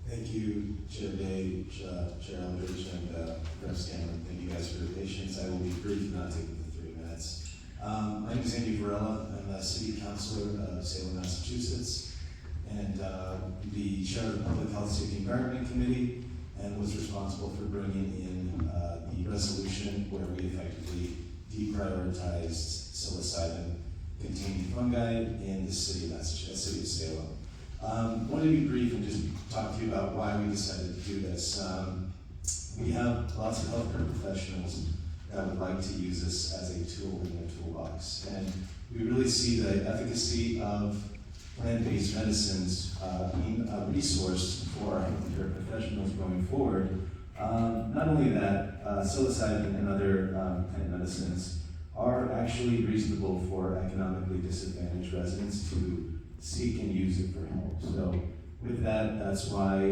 Thank you, Chair Day, Chair Eldridge, and Rep. Scanlon. Thank you guys for your patience. I will be brief, not taking the 3 minutes. My name is Varela. I'm a City Councilor of Salem, Massachusetts, and the Chair of the Public Health, Safety, and Environment Committee, and was responsible for bringing in the resolution where we effectively deprioritized psilocybin-containing fungi in the city of Massachusetts, city of Salem. I wanted to be brief and just talk to you about why we decided to do this. We have lots of healthcare professionals that would like to use this as a tool in their toolbox. And we really see the efficacy of plant-based medicines being a resource for our healthcare professionals going forward. Not only that, psilocybin and other plant medicines are actually reasonable for economically disadvantaged residents to seek and use it for help. So with that, that's why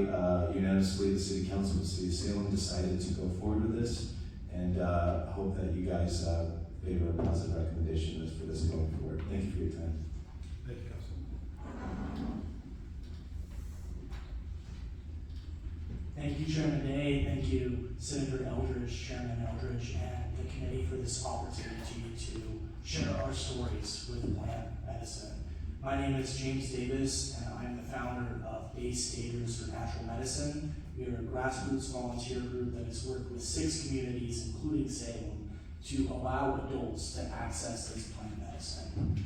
unanimously the City Council of the City of Salem decided to go forward with this, and hope that you guys favor a positive recommendation for this going forward. Thank you for your time. Thank you, Councilman. Thank you, Chairman Day. Thank you, Senator Eldridge, Chairman Eldridge, and the committee for this opportunity to share our stories with plant medicine. My name is James Davis, and I'm the founder of Base Staters for Natural Medicine. We are a grassroots volunteer group that has worked with 6 communities, including Salem, to allow adults to access this plant medicine.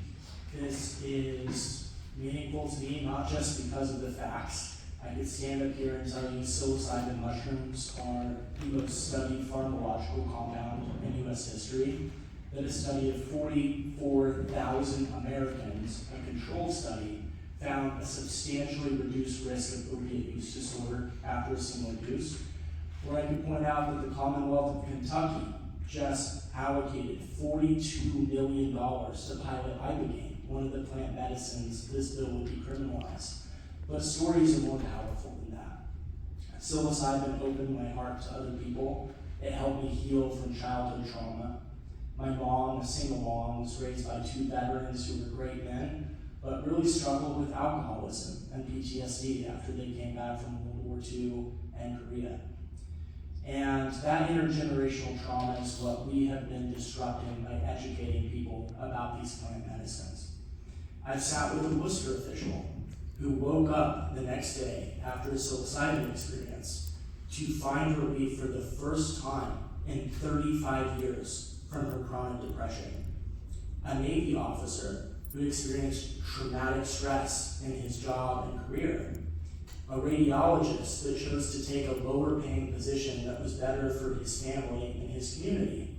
This is meaningful to me, not just because of the facts. I could stand up here and tell you psilocybin mushrooms are the most studied pharmacological compound in U.S. history. That a study of 44,000 Americans, a control study, found a substantially reduced risk of opiate use disorder after a single use. Or I could point out that the Commonwealth of Kentucky just allocated $42 million to pilot ibogaine, one of the plant medicines this bill would decriminalize. But stories are more powerful than that. Psilocybin opened my heart to other people. It helped me heal from childhood trauma. My mom, a single mom, was raised by 2 veterans who were great men, but really struggled with alcoholism and PTSD after they came back from World War II and Korea. And that intergenerational trauma is what we have been disrupting by educating people about these plant medicines. I've sat with a Worcester official who woke up the next day after a psilocybin experience to find relief for the first time in 35 years from her chronic depression. A Navy officer who experienced traumatic stress in his job and career. A radiologist that chose to take a lower paying position that was better for his family and his community.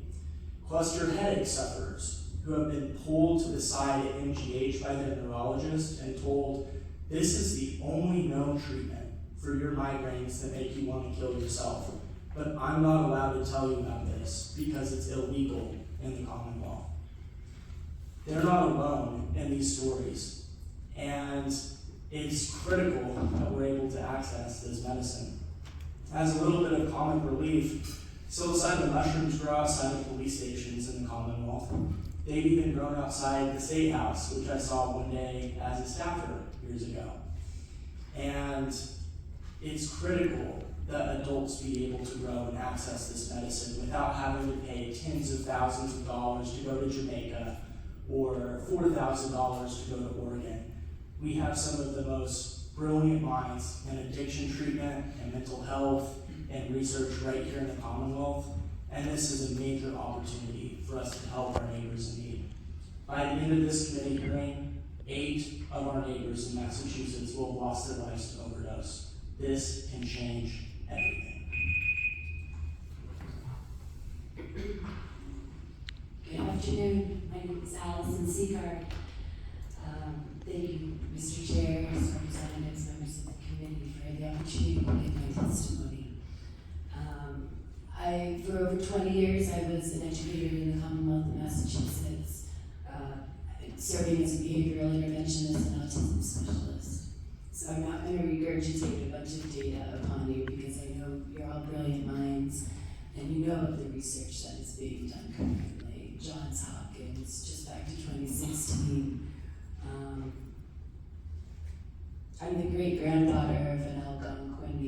Cluster headache sufferers who have been pulled to the side at MGH by their neurologist and told, this is the only known treatment for your migraines that make you want to kill yourself. But I'm not allowed to tell you about this because it's illegal in the Commonwealth. They're not alone in these stories, and it's critical that we're able to access this medicine. As a little bit of comic relief, psilocybin mushrooms grow outside of police stations in the Commonwealth. They've even grown outside the State House, which I saw one day as a staffer years ago. And it's critical that adults be able to grow and access this medicine without having to pay tens of thousands of dollars to go to Jamaica or $4,000 to go to Oregon. We have some of the most brilliant minds in addiction treatment and mental health and research right here in the Commonwealth, and this is a major opportunity for us to help our neighbors in need. By the end of this committee hearing, 8 of our neighbors in Massachusetts will have lost their lives to overdose. This can change everything. Good afternoon. My name is Alison, Sicard. Thank you, Mr. Chair, representatives, members of the committee, for the opportunity to give my testimony. For over 20 years, I was an educator in the Commonwealth of Massachusetts, serving as a behavioral interventionist and autism specialist. So I'm not going to regurgitate a bunch of data upon you because I know you're all brilliant minds and you know of the research that is being done currently. Johns Hopkins, just back to 2016. I'm the great-granddaughter of an Algonquin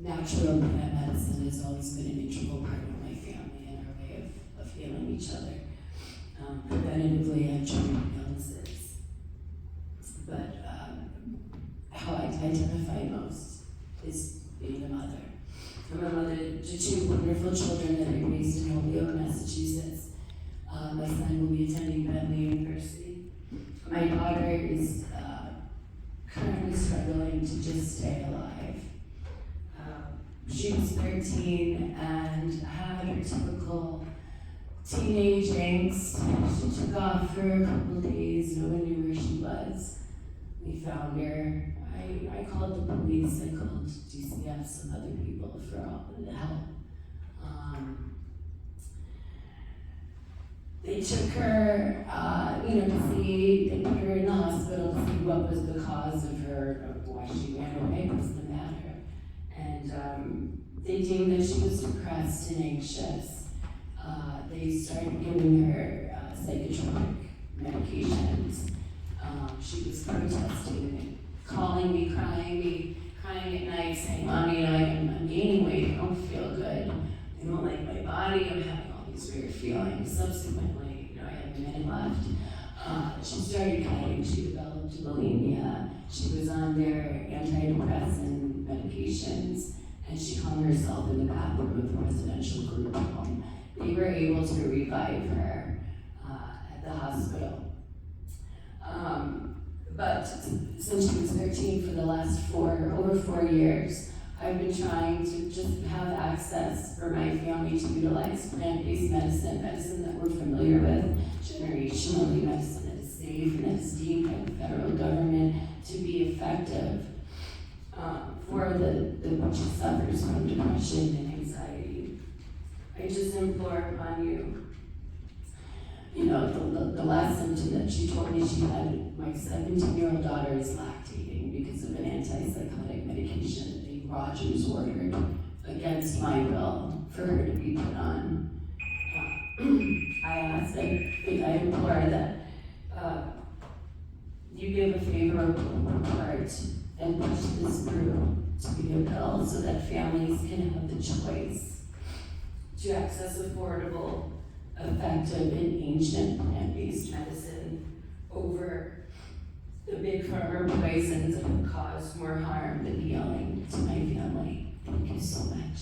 natural plant medicine has always been an integral part of my family and our way of healing each other. Preventatively, I've treated illnesses. But how I identify most is being a mother. I'm a mother to 2 wonderful children that I raised in Holyoke, Massachusetts. My son will be attending Bentley University. My daughter is currently struggling to just stay alive. She was 13 and had her typical teenage angst. She took off for a couple of days, no one knew where she was. We found her. I called the police, I called DCF, some other people for all the help. They took her, to see, they put her in the hospital to see what was the cause of why she ran away, what was the matter. And they deemed that she was depressed and anxious. They started giving her psychotropic medications. She was protesting and calling me, crying at night, saying, "Mommy, I'm gaining weight, I don't feel good. I don't like my body, I'm having all these weird feelings." Subsequently, I had a minute left. She started cutting, she developed bulimia. She was on their antidepressant medications, and she hung herself in the bathroom of the residential group home. They were able to revive her at the hospital. But since she was 13, for the last over 4 years, I've been trying to just have access for my family to utilize plant-based medicine that we're familiar with, generationally medicine that is safe and that is deemed by the federal government to be effective for the which suffers from depression and anxiety. I just implore upon you, the last symptom that she told me she had, my 17-year-old daughter is lactating because of an antipsychotic medication that the Rogers ordered against my will for her to be put on. I implore that you give a favorable report and push this through to be a bill so that families can have the choice to access affordable, effective, and ancient plant-based medicine over the big pharma poisons that have caused more harm than healing to my family. Thank you so much.